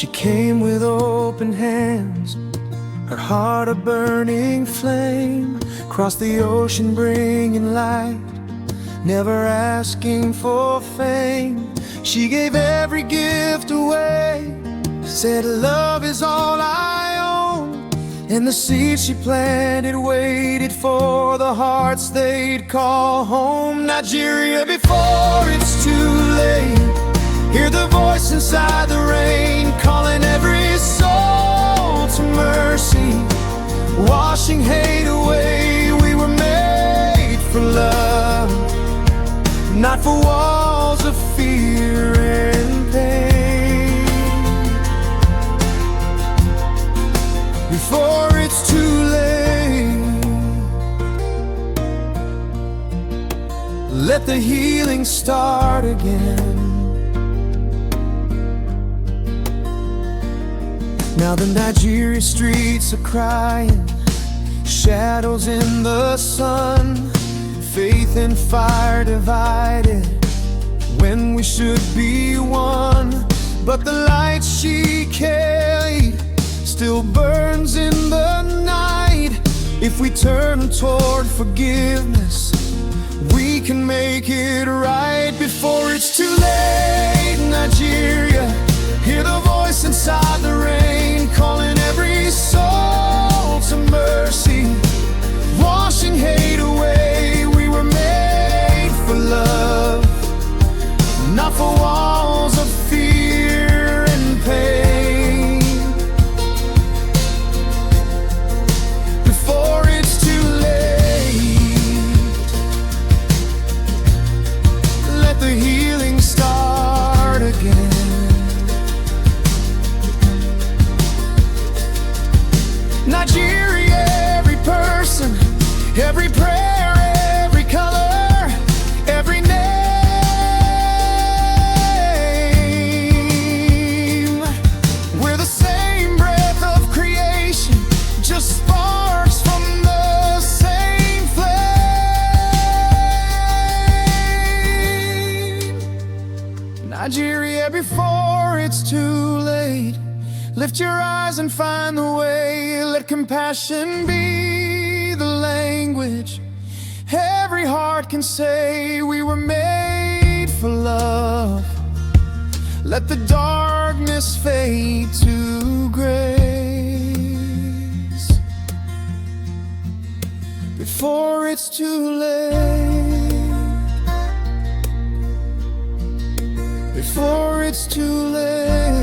She came with open hands, her heart a burning flame, crossed the ocean bringing light, never asking for fame. She gave every gift away, said love is all I own. And the seeds she planted waited for the hearts they'd call home. Nigeria, before it's too late, hear the voice inside the rain, calling every soul to mercy, washing hate away. We were made for love, not for walls of fear and pain. Before it's too late, let the healing start again. Now the Nigeria streets are crying, shadows in the sun, faith and fire divided when we should be one. But the light she carried still burns in the night. If we turn toward forgiveness, we can make it right. Before it's too late, Nigeria, hear the voice inside the rain, calling every soul to mercy, washing hate away. We were made for love, not for walls of fear and pain. Before it's too late, let the healing start again. Nigeria, every person, every prayer, every color, every name. We're the same breath of creation, just sparks from the same flame. Nigeria, before it's too late, lift your eyes and find the way. Let compassion be the language every heart can say. We were made for love, let the darkness fade to grace. Before it's too late, before it's too late.